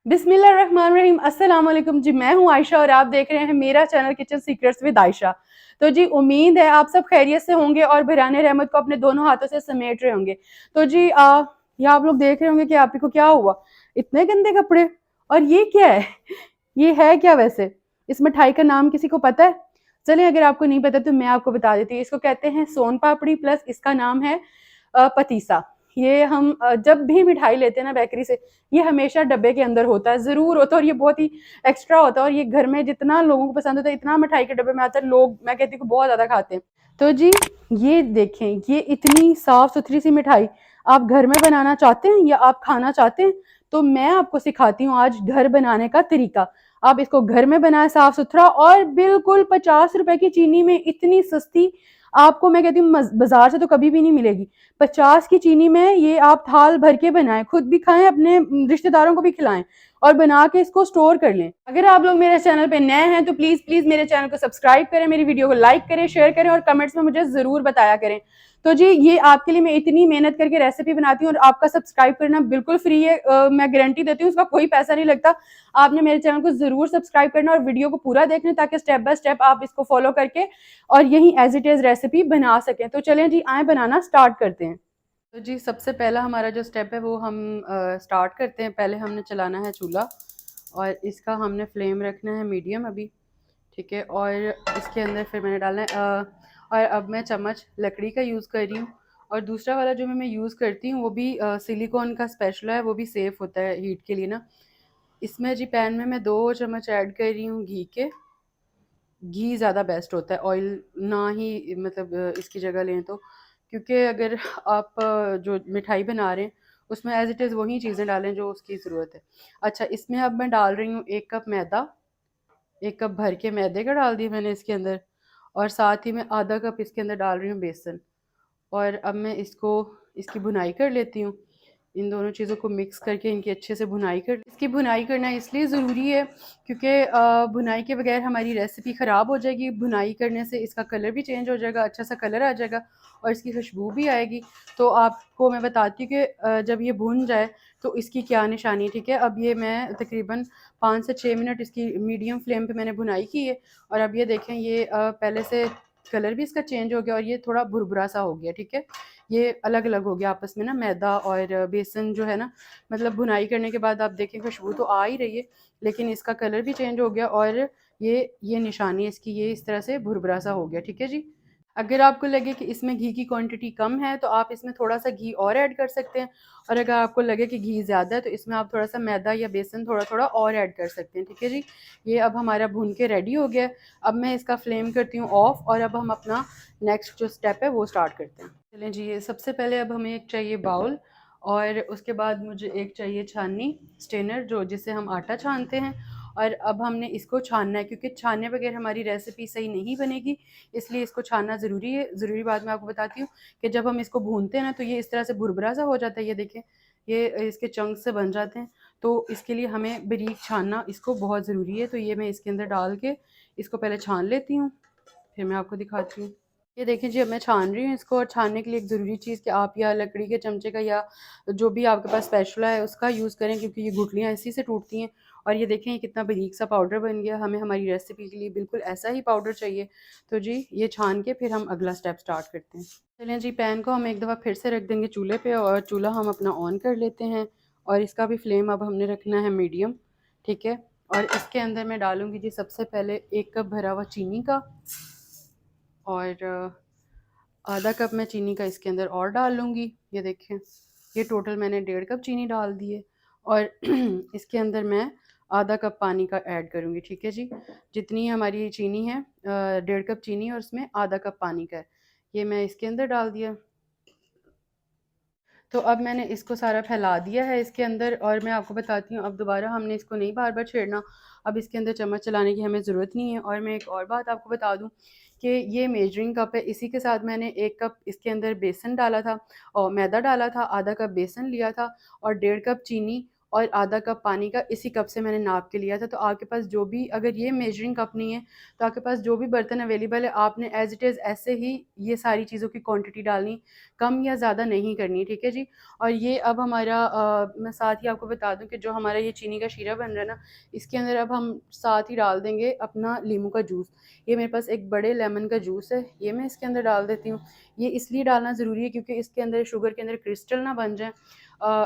बिस्मिल्लाहिर्रहमानिर्रहीम। अस्सलाम वालेकुम जी, मैं हूं आयशा और आप देख रहे हैं मेरा channel kitchen secrets with Ayesha. तो जी उम्मीद है आप सब खैरियत से होंगे और बराने रहमत को अपने दोनों हाथों से समेट रहे होंगे। तो जी ये आप लोग देख रहे होंगे कि आप ही को क्या हुआ, इतने गंदे कपड़े। और ये क्या है, ये है क्या वैसे? इस मिठाई का नाम किसी को पता है? चलिए, अगर आपको नहीं पता तो मैं आपको बता देती हूँ। इसको कहते हैं सोन पापड़ी, प्लस इसका नाम है पतीसा। ये हम जब भी मिठाई लेते हैं ना बेकरी से, ये हमेशा डब्बे के अंदर होता है, ज़रूर होता है, और ये बहुत ही एक्स्ट्रा होता है। और ये घर में जितना लोगों को पसंद होता है, इतना मिठाई के डब्बे में आता है, लोग मैं कहती हूँ बहुत ज़्यादा खाते हैं। तो जी ये देखें, ये इतनी साफ़ सुथरी सी मिठाई आप घर में बनाना चाहते हैं या आप खाना चाहते हैं, तो मैं आपको सिखाती हूँ आज घर बनाने का तरीका। आप इसको घर में बनाएं साफ सुथरा, और बिल्कुल 50 रुपए की चीनी में इतनी सस्ती, आपको मैं कहती हूँ बाजार से तो कभी भी नहीं मिलेगी। 50 की चीनी में ये आप थाल भर के बनाएं, खुद भी खाएं, अपने रिश्तेदारों को भी खिलाएं, और बना के इसको स्टोर कर लें। अगर आप लोग मेरे चैनल पे नए हैं तो प्लीज प्लीज मेरे चैनल को सब्सक्राइब करें, मेरी वीडियो को लाइक करें, शेयर करें, और कमेंट्स में मुझे जरूर बताया करें। तो जी ये आपके लिए मैं इतनी मेहनत करके रेसिपी बनाती हूँ, और आपका सब्सक्राइब करना बिल्कुल फ्री है। मैं गारंटी देती हूँ, उसका कोई पैसा नहीं लगता। आपने मेरे चैनल को जरूर सब्सक्राइब करना और वीडियो को पूरा देखना, ताकि स्टेप बाय स्टेप आप इसको फॉलो करके और यही एज इट इज रेसिपी बना सकें। तो चलें जी, आए बनाना स्टार्ट करते हैं। तो जी सबसे पहला हमारा जो स्टेप है वो हम स्टार्ट करते हैं। पहले हमने चलाना है चूल्हा, और इसका हमने फ्लेम रखना है मीडियम अभी, ठीक है। और इसके अंदर फिर मैंने डालना है और अब मैं चम्मच लकड़ी का यूज़ कर रही हूँ। और दूसरा वाला जो मैं यूज़ करती हूँ वो भी सिलिकॉन का स्पेशल है, वो भी सेफ़ होता है हीट के लिए ना। इसमें जी पैन में मैं 2 चम्मच ऐड कर रही हूँ घी के। घी ज़्यादा बेस्ट होता है, ऑयल ना ही मतलब इसकी जगह लें तो। क्योंकि अगर आप जो मिठाई बना रहे हैं उसमें एज इट इज़ वही चीज़ें डालें जो उसकी ज़रूरत है। अच्छा, इसमें अब मैं डाल रही हूँ 1 कप मैदा। 1 कप भर के मैदे का डाल दिया मैंने इसके अंदर, और साथ ही मैं आधा कप इसके अंदर डाल रही हूँ बेसन। और अब मैं इसको इसकी भुनाई कर लेती हूँ। इन दोनों चीज़ों को मिक्स करके इनकी अच्छे से भुनाई कर, इसकी भुनाई करना इसलिए ज़रूरी है क्योंकि भुनाई के बगैर हमारी रेसिपी ख़राब हो जाएगी। भुनाई करने से इसका कलर भी चेंज हो जाएगा, अच्छा सा कलर आ जाएगा, और इसकी खुशबू भी आएगी। तो आपको मैं बताती हूँ कि जब ये भुन जाए तो इसकी क्या निशानी, ठीक है। अब ये मैं तकरीबन 5 से 6 मिनट इसकी मीडियम फ्लेम पे मैंने भुनाई की है। और अब ये देखें, ये पहले से कलर भी इसका चेंज हो गया, और ये थोड़ा भुरभुरा सा हो गया, ठीक है। ये अलग अलग हो गया आपस में ना, मैदा और बेसन जो है ना। मतलब भुनाई करने के बाद आप देखें खुशबू तो आ ही रही है, लेकिन इसका कलर भी चेंज हो गया, और ये निशानी है इसकी, ये इस तरह से भुरभुरा सा हो गया, ठीक है जी। अगर आपको लगे कि इसमें घी की क्वांटिटी कम है तो आप इसमें थोड़ा सा घी और ऐड कर सकते हैं, और अगर आपको लगे कि घी ज़्यादा है तो इसमें आप थोड़ा सा मैदा या बेसन थोड़ा थोड़ा और ऐड कर सकते हैं, ठीक है जी। ये अब हमारा भून के रेडी हो गया। अब मैं इसका फ्लेम करती हूँ ऑफ, और अब हम अपना नेक्स्ट जो स्टेप है वो स्टार्ट करते हैं। चलें जी, ये सबसे पहले अब हमें एक चाहिए बाउल, और उसके बाद मुझे एक चाहिए छाननी, स्टेनर, जो जिससे हम आटा छानते हैं। और अब हमने इसको छानना है, क्योंकि छानने बगैर हमारी रेसिपी सही नहीं बनेगी, इसलिए इसको छानना ज़रूरी है। ज़रूरी बात मैं आपको बताती हूँ कि जब हम इसको भूनते हैं ना तो ये इस तरह से भुरभुरा सा हो जाता है, ये देखें, ये इसके चंक से बन जाते हैं। तो इसके लिए हमें बारीक छानना इसको बहुत ज़रूरी है। तो ये मैं इसके अंदर डाल के इसको पहले छान लेती हूँ, फिर मैं आपको दिखाती हूँ। ये देखिए जी, अब मैं छान रही हूँ इसको। और छानने के लिए एक ज़रूरी चीज़ कि आप या लकड़ी के चमचे का या जो भी आपके पास स्पैचुला है उसका यूज़ करें, क्योंकि ये गुठलियाँ इसी से टूटती हैं। और ये देखें, ये कितना बारीक सा पाउडर बन गया। हमें हमारी रेसिपी के लिए बिल्कुल ऐसा ही पाउडर चाहिए। तो जी ये छान के फिर हम अगला स्टेप स्टार्ट करते हैं। चलें जी, पैन को हम एक दफ़ा फिर से रख देंगे चूल्हे पे, और चूल्हा हम अपना ऑन कर लेते हैं। और इसका भी फ्लेम अब हमने रखना है मीडियम, ठीक है। और इसके अंदर मैं डालूँगी जी सबसे पहले 1 कप भरा हुआ चीनी का, और आधा कप मैं चीनी का इसके अंदर और डाल लूँगी। ये देखें, ये टोटल मैंने 1.5 कप चीनी डाल दी है। और इसके अंदर मैं आधा कप पानी का ऐड करूँगी, ठीक है जी। जितनी हमारी चीनी है 1.5 कप चीनी, और उसमें आधा कप पानी का है, ये मैं इसके अंदर डाल दिया। तो अब मैंने इसको सारा फैला दिया है इसके अंदर। और मैं आपको बताती हूँ, अब दोबारा हमने इसको नहीं बार बार छेड़ना। अब इसके अंदर चम्मच चलाने की हमें ज़रूरत नहीं है। और मैं एक और बात आपको बता दूँ कि ये मेजरिंग कप है, इसी के साथ मैंने 1 कप इसके अंदर बेसन डाला था, और मैदा डाला था, आधा कप बेसन लिया था, और 1.5 कप चीनी और आधा कप पानी का इसी कप से मैंने नाप के लिया था। तो आपके पास जो भी, अगर ये मेजरिंग कप नहीं है तो आपके पास जो भी बर्तन अवेलेबल है आपने एज इट इज़ ऐसे ही ये सारी चीज़ों की क्वांटिटी डालनी, कम या ज़्यादा नहीं करनी, ठीक है जी। और ये अब हमारा मैं साथ ही आपको बता दूं कि जो हमारा ये चीनी का शीरा बन रहा है ना, इसके अंदर अब हम साथ ही डाल देंगे अपना लीमू का जूस। ये मेरे पास एक बड़े लेमन का जूस है, ये मैं इसके अंदर डाल देती हूँ। ये इसलिए डालना ज़रूरी है क्योंकि इसके अंदर शुगर के अंदर क्रिस्टल ना बन जाए।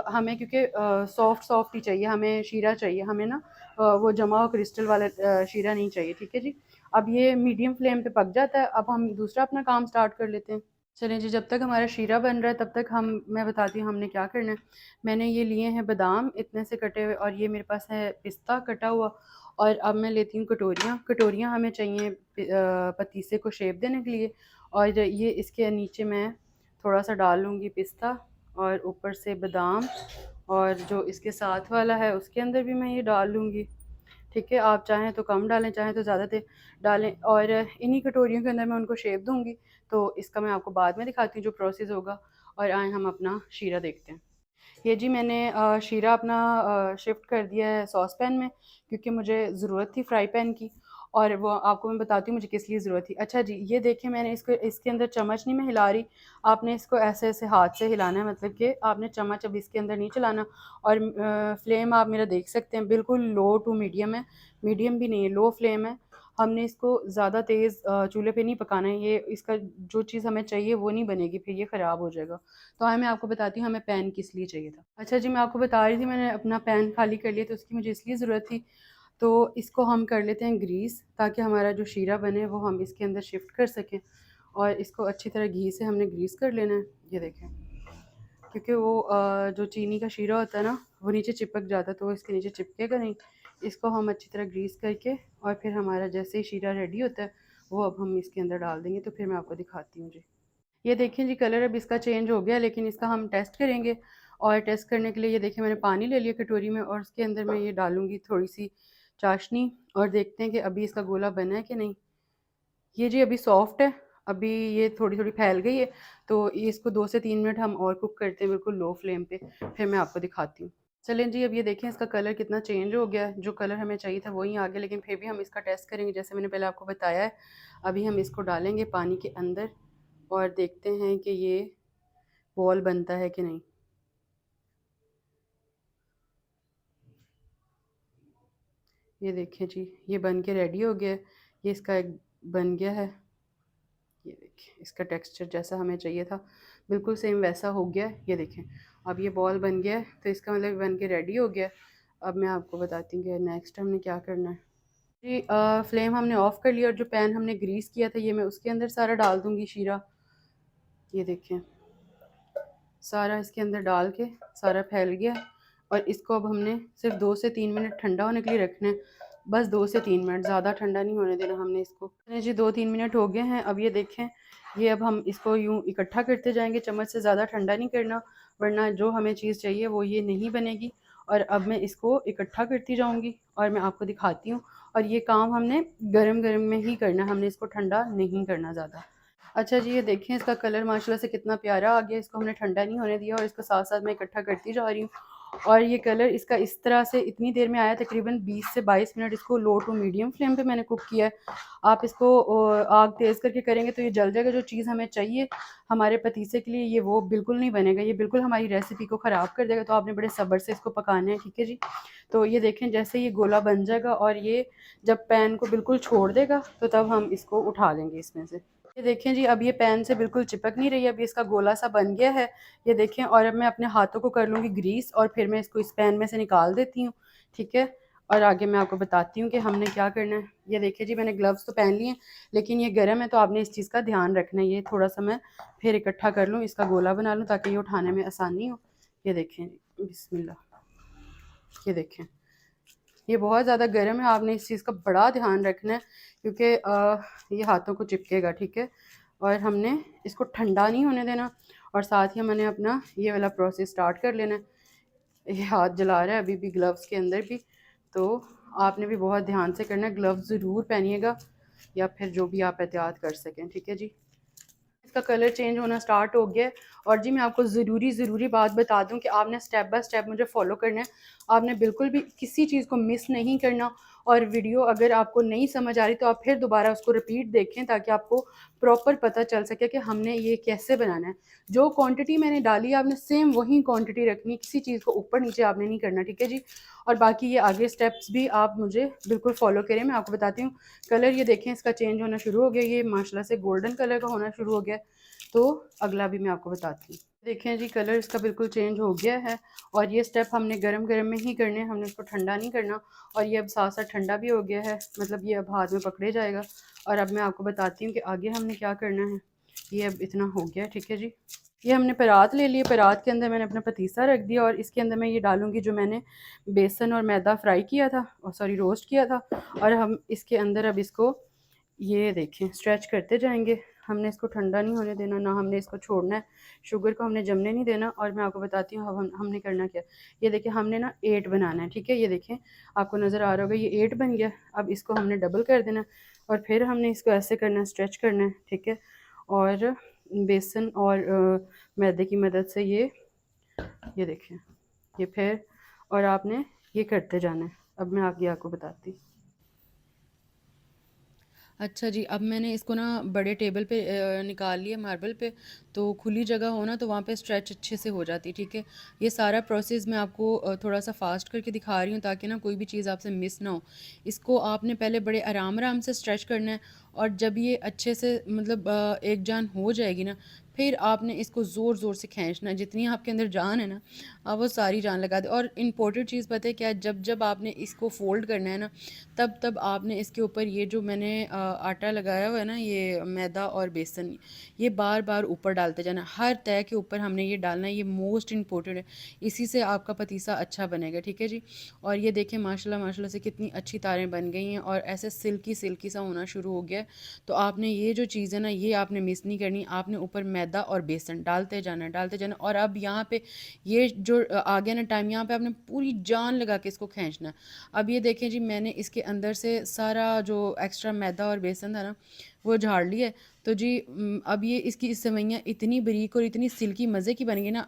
हमें क्योंकि सॉफ्ट सॉफ्ट ही चाहिए, हमें शीरा चाहिए, हमें ना वो जमा हुआ क्रिस्टल वाला शीरा नहीं चाहिए, ठीक है जी। अब ये मीडियम फ्लेम पे पक जाता है, अब हम दूसरा अपना काम स्टार्ट कर लेते हैं। चलें जी, जब तक हमारा शीरा बन रहा है तब तक मैं बताती हूँ हमने क्या करना है। मैंने ये लिए हैं बादाम इतने से कटे हुए, और ये मेरे पास है पिस्ता कटा हुआ। और अब मैं लेती हूँ कटोरियाँ। कटोरियाँ हमें चाहिए पतीसे को शेप देने के लिए। और ये इसके नीचे मैं थोड़ा सा डाल लूँगी पिस्ता, और ऊपर से बादाम, और जो इसके साथ वाला है उसके अंदर भी मैं ये डाल लूँगी, ठीक है। आप चाहें तो कम डालें, चाहें तो ज़्यादा डालें। और इन्हीं कटोरियों के अंदर मैं उनको शेप दूँगी। तो इसका मैं आपको बाद में दिखाती हूँ जो प्रोसेस होगा। और आए हम अपना शीरा देखते हैं। ये जी मैंने शीरा अपना शिफ्ट कर दिया है सॉस पैन में, क्योंकि मुझे ज़रूरत थी फ्राई पैन की। और वो आपको मैं बताती हूँ मुझे किस लिए ज़रूरत थी। अच्छा जी, ये देखिए मैंने इसको, इसके अंदर चम्मच नहीं मैं हिला रही, आपने इसको ऐसे ऐसे हाथ से हिलाना है, मतलब कि आपने चम्मच अब इसके अंदर नहीं चलाना। और फ्लेम आप मेरा देख सकते हैं बिल्कुल लो टू मीडियम है, मीडियम भी नहीं है, लो फ्लेम है। हमने इसको ज़्यादा तेज़ चूल्हे पे नहीं पकाना है, ये इसका जो चीज़ हमें चाहिए वो नहीं बनेगी, फिर ये ख़राब हो जाएगा। तो मैं आपको बताती हूँ हमें पैन किस लिए चाहिए था। अच्छा जी, मैं आपको बता रही थी मैंने अपना पैन खाली कर लिया, तो उसकी मुझे इसलिए ज़रूरत थी। तो इसको हम कर लेते हैं ग्रीस, ताकि हमारा जो शीरा बने वो हम इसके अंदर शिफ्ट कर सकें। और इसको अच्छी तरह घी से हमने ग्रीस कर लेना है, ये देखें। क्योंकि वो जो चीनी का शीरा होता है ना, वो नीचे चिपक जाता है, तो वो इसके नीचे चिपकेगा नहीं। इसको हम अच्छी तरह ग्रीस करके, और फिर हमारा जैसे ही शीरा रेडी होता है वो अब हम इसके अंदर डाल देंगे। तो फिर मैं आपको दिखाती हूँ जी। ये देखें जी, कलर अब इसका चेंज हो गया, लेकिन इसका हम टेस्ट करेंगे। और टेस्ट करने के लिए ये देखें मैंने पानी ले लिया कटोरी में, और उसके अंदर मैं ये डालूंगी थोड़ी सी चाशनी, और देखते हैं कि अभी इसका गोला बना है कि नहीं। ये जी अभी सॉफ्ट है, अभी ये थोड़ी थोड़ी फैल गई है। तो ये इसको 2 से 3 मिनट हम और कुक करते हैं बिल्कुल लो फ्लेम पे, फिर मैं आपको दिखाती हूँ। चलें जी, अब ये देखें इसका कलर कितना चेंज हो गया है। जो कलर हमें चाहिए था वही आ गया, लेकिन फिर भी हम इसका टेस्ट करेंगे जैसे मैंने पहले आपको बताया है। अभी हम इसको डालेंगे पानी के अंदर, और देखते हैं कि ये बॉल बनता है कि नहीं। ये देखिए जी, ये बन के रेडी हो गया है। ये इसका एक बन गया है, ये देखिए इसका टेक्सचर जैसा हमें चाहिए था बिल्कुल सेम वैसा हो गया है। ये देखें अब ये बॉल बन गया है, तो इसका मतलब बन के रेडी हो गया है। अब मैं आपको बताती हूँ कि नेक्स्ट हमने क्या करना है जी। फ्लेम हमने ऑफ़ कर लिया, और जो पैन हमने ग्रीस किया था ये मैं उसके अंदर सारा डाल दूँगी शीरा। ये देखें सारा इसके अंदर डाल के सारा फैल गया। और इसको अब हमने सिर्फ 2 से 3 मिनट ठंडा होने के लिए रखना है, बस 2 से 3 मिनट, ज़्यादा ठंडा नहीं होने देना हमने इसको। जी 2-3 मिनट हो गए हैं। अब ये देखें, ये अब हम इसको यूँ इकट्ठा करते जाएंगे, चम्मच से, ज़्यादा ठंडा नहीं करना, वरना जो हमें चीज़ चाहिए वो ये नहीं बनेगी। और अब मैं इसको इकट्ठा करती जाऊँगी और मैं आपको दिखाती हूँ। और ये काम हमने गरम गरम में ही करना, हमने इसको ठंडा नहीं करना ज़्यादा। अच्छा जी, ये देखें इसका कलर माशाल्लाह से कितना प्यारा आ गया। इसको हमने ठंडा नहीं होने दिया, और इसको साथ साथ मैं इकट्ठा करती जा रही हूँ। और ये कलर इसका इस तरह से इतनी देर में आया, तकरीबन 20 से 22 मिनट इसको लो टू मीडियम फ्लेम पे मैंने कुक किया है। आप इसको आग तेज़ करके करेंगे तो ये जल जाएगा। जो चीज़ हमें चाहिए हमारे पतीसे के लिए, ये वो बिल्कुल नहीं बनेगा, ये बिल्कुल हमारी रेसिपी को ख़राब कर देगा। तो आपने बड़े सब्र से इसको पकाना है, ठीक है जी। तो ये देखें जैसे ये गोला बन जाएगा, और ये जब पैन को बिल्कुल छोड़ देगा तो तब हम इसको उठा लेंगे इसमें से। ये देखें जी, अब ये पैन से बिल्कुल चिपक नहीं रही है, अभी इसका गोला सा बन गया है। ये देखें, और अब मैं अपने हाथों को कर लूँगी ग्रीस, और फिर मैं इसको इस पैन में से निकाल देती हूँ, ठीक है। और आगे मैं आपको बताती हूँ कि हमने क्या करना है। ये देखिए जी, मैंने ग्लव्स तो पहन लिए हैं, लेकिन ये गर्म है, तो आपने इस चीज़ का ध्यान रखना है। ये थोड़ा सा मैं फिर इकट्ठा कर लूँ, इसका गोला बना लूँ, ताकि ये उठाने में आसानी हो। ये देखें जी, बिस्मिल्लाह। ये देखें ये बहुत ज़्यादा गर्म है, आपने इस चीज़ का बड़ा ध्यान रखना है, क्योंकि ये हाथों को चिपकेगा, ठीक है। और हमने इसको ठंडा नहीं होने देना, और साथ ही हमने अपना ये वाला प्रोसेस स्टार्ट कर लेना है। ये हाथ जला रहा है अभी भी, ग्लव्स के अंदर भी, तो आपने भी बहुत ध्यान से करना है। ग्लव्स ज़रूर पहनिएगा, या फिर जो भी आप एहतियात कर सकें, ठीक है जी। इसका कलर चेंज होना स्टार्ट हो गया है। और जी मैं आपको ज़रूरी बात बता दूं कि आपने स्टेप बाय स्टेप मुझे फॉलो करना है। आपने बिल्कुल भी किसी चीज़ को मिस नहीं करना। और वीडियो अगर आपको नहीं समझ आ रही तो आप फिर दोबारा उसको रिपीट देखें ताकि आपको प्रॉपर पता चल सके कि हमने ये कैसे बनाना है। जो क्वांटिटी मैंने डाली आपने सेम वही क्वांटिटी रखनी, किसी चीज़ को ऊपर नीचे आपने नहीं करना, ठीक है जी। और बाकी ये आगे स्टेप्स भी आप मुझे बिल्कुल फॉलो करें। मैं आपको बताती हूँ कलर ये देखें इसका चेंज होना शुरू हो गया, ये माशाल्लाह से गोल्डन कलर का होना शुरू हो गया। तो अगला भी मैं आपको बताती हूँ। देखें जी कलर इसका बिल्कुल चेंज हो गया है और ये स्टेप हमने गरम गरम में ही करने हैं, हमने इसको ठंडा नहीं करना। और ये अब साथ साथ ठंडा भी हो गया है, मतलब ये अब हाथ में पकड़े जाएगा। और अब मैं आपको बताती हूँ कि आगे हमने क्या करना है। ये अब इतना हो गया, ठीक है जी। ये हमने परात ले लिए, परात के अंदर मैंने अपना पतीसा रख दिया और इसके अंदर मैं ये डालूंगी जो मैंने बेसन और मैदा फ्राई किया था, और सॉरी रोस्ट किया था। और हम इसके अंदर अब इसको ये देखें स्ट्रेच करते जाएंगे। हमने इसको ठंडा नहीं होने देना, ना हमने इसको छोड़ना है, शुगर को हमने जमने नहीं देना। और मैं आपको बताती हूँ अब हमने करना क्या। ये देखिए हमने ना 8 बनाना है, ठीक है। ये देखें आपको नज़र आ रहा होगा ये 8 बन गया। अब इसको हमने डबल कर देना और फिर हमने इसको ऐसे करना है, स्ट्रेच करना है, ठीक है। और बेसन और मैदे की मदद से ये देखें ये फिर, और आपने ये करते जाना है। अब मैं आगे आपको बताती हूँ। अच्छा जी, अब मैंने इसको ना बड़े टेबल पे निकाल लिया मार्बल पे, तो खुली जगह हो ना तो वहाँ पे स्ट्रेच अच्छे से हो जाती, ठीक है। ये सारा प्रोसेस मैं आपको थोड़ा सा फास्ट करके दिखा रही हूँ ताकि ना कोई भी चीज़ आपसे मिस ना हो। इसको आपने पहले बड़े आराम आराम से स्ट्रेच करना है और जब ये अच्छे से मतलब एक जान हो जाएगी ना, फिर आपने इसको ज़ोर ज़ोर से खींचना है, जितनी आपके अंदर जान है ना आप वो सारी जान लगा दे। और इम्पोर्टेंट चीज़ पता है क्या, जब जब आपने इसको फोल्ड करना है ना, तब तब आपने इसके ऊपर ये जो मैंने आटा लगाया हुआ है ना, ये मैदा और बेसन, ये बार बार ऊपर डालते जाना। हर तय के ऊपर हमने ये डालना है, ये मोस्ट इम्पोर्टेंट है, इसी से आपका पतीसा अच्छा बनेगा, ठीक है जी। और ये देखें माशाल्लाह माशाल्लाह से कितनी अच्छी तारें बन गई हैं और ऐसे सिल्की सिल्की सा होना शुरू हो गया है। तो आपने ये जो चीज़ है ना ये आपने मिस नहीं करनी, आपने ऊपर मैदा और बेसन डालते जाना डालते जाना। और अब यहाँ पे ये जो आ गया ना टाइम, यहाँ पे आपने पूरी जान लगा के इसको खींचना है। अब ये देखें जी मैंने इसके अंदर से सारा जो एक्स्ट्रा मैदा और बेसन था ना वो झाड़ लिया है। तो जी अब ये इसकी सेवइयाँ इतनी बारीक और इतनी सिल्की मज़े की बन गई ना,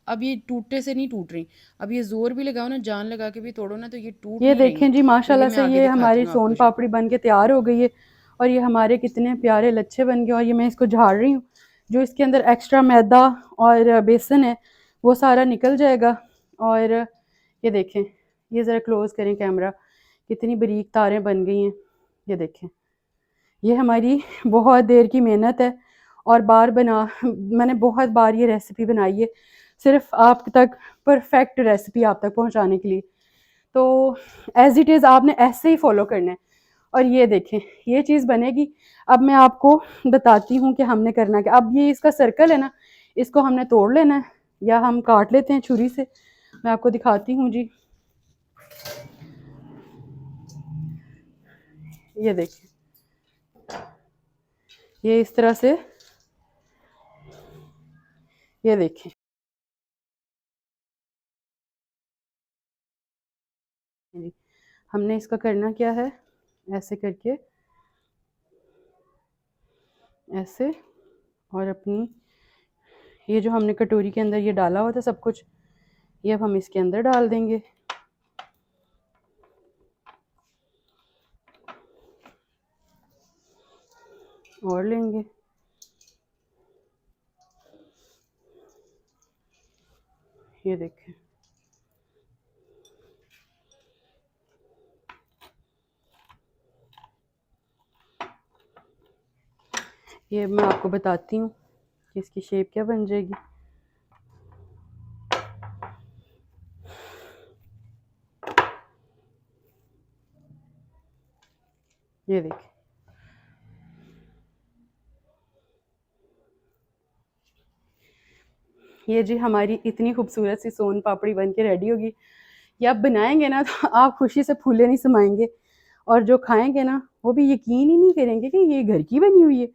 अब ये टूटने से नहीं टूट रही। अब ये ज़ोर भी लगाओ ना, जान लगा के भी तोड़ो ना, तो ये टूट ये नहीं रही हैं। देखें जी तो ये माशाल्लाह मैं से आगे ये दिखाती हमारी हूँ आपको सोन जी। पापड़ी बन के तैयार हो गई है। और ये हमारे कितने प्यारे लच्छे बन गए और ये मैं इसको झाड़ रही हूँ। जो इसके अंदर एक्स्ट्रा मैदा और बेसन है वो सारा निकल जाएगा। और ये देखें, ये ज़रा क्लोज करें कैमरा, कितनी बारीक तारें बन गई हैं। ये देखें, ये हमारी बहुत देर की मेहनत है और मैंने बहुत बार ये रेसिपी बनाई है सिर्फ आप तक परफेक्ट रेसिपी आप तक पहुंचाने के लिए। तो एज इट इज़ आपने ऐसे ही फॉलो करना है। और ये देखें ये चीज़ बनेगी। अब मैं आपको बताती हूँ कि हमने करना क्या। अब ये इसका सर्कल है ना, इसको हमने तोड़ लेना है या हम काट लेते हैं छुरी से। मैं आपको दिखाती हूँ जी। ये देखिए, ये इस तरह से, ये देखिए जी। हमने इसका करना क्या है, ऐसे करके ऐसे, और अपनी ये जो हमने कटोरी के अंदर ये डाला हुआ था सब कुछ, ये अब हम इसके अंदर डाल देंगे। और लेंगे, ये देखें, ये मैं आपको बताती हूँ कि इसकी शेप क्या बन जाएगी। ये देखिए, ये जी हमारी इतनी खूबसूरत सी सोन पापड़ी बन के रेडी होगी। ये आप बनाएंगे ना तो आप खुशी से फूले नहीं समाएंगे, और जो खाएंगे ना वो भी यकीन ही नहीं करेंगे कि ये घर की बनी हुई है,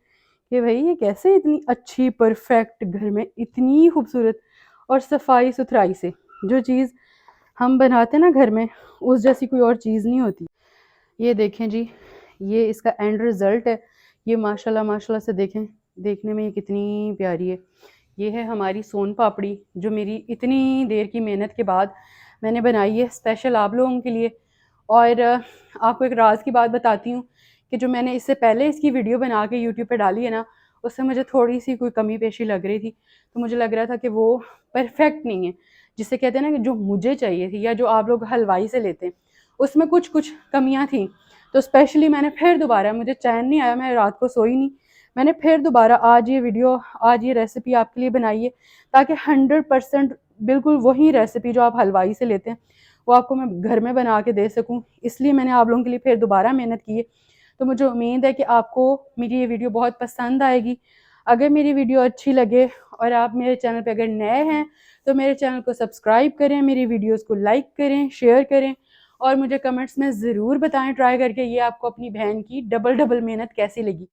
कि भाई ये कैसे इतनी अच्छी परफेक्ट घर में इतनी खूबसूरत और सफाई सुथराई से जो चीज़ हम बनाते हैं ना घर में उस जैसी कोई और चीज़ नहीं होती। ये देखें जी, ये इसका एंड रिज़ल्ट है। ये माशाल्लाह माशाल्लाह से देखें, देखने में ये कितनी प्यारी है। ये है हमारी सोन पापड़ी जो मेरी इतनी देर की मेहनत के बाद मैंने बनाई है स्पेशल आप लोगों के लिए। और आपको एक राज की बात बताती हूँ कि जो मैंने इससे पहले इसकी वीडियो बना के यूट्यूब पे डाली है ना, उससे मुझे थोड़ी सी कोई कमी पेशी लग रही थी। तो मुझे लग रहा था कि वो परफेक्ट नहीं है, जिसे कहते हैं ना कि जो मुझे चाहिए थी या जो आप लोग हलवाई से लेते हैं उसमें कुछ कुछ कमियां थी। तो स्पेशली मैंने फिर दोबारा, मुझे चैन नहीं आया, मैं रात को सोई नहीं, मैंने फिर दोबारा आज ये रेसिपी आपके लिए बनाई है, ताकि 100% बिल्कुल वही रेसिपी जो आप हलवाई से लेते हैं वो आपको मैं घर में बना के दे सकूं। इसलिए मैंने आप लोगों के लिए फिर दोबारा मेहनत की है। तो मुझे उम्मीद है कि आपको मेरी ये वीडियो बहुत पसंद आएगी। अगर मेरी वीडियो अच्छी लगे और आप मेरे चैनल पर अगर नए हैं तो मेरे चैनल को सब्सक्राइब करें, मेरी वीडियोज़ को लाइक करें, शेयर करें और मुझे कमेंट्स में ज़रूर बताएं ट्राई करके ये आपको अपनी बहन की डबल डबल मेहनत कैसी लगी।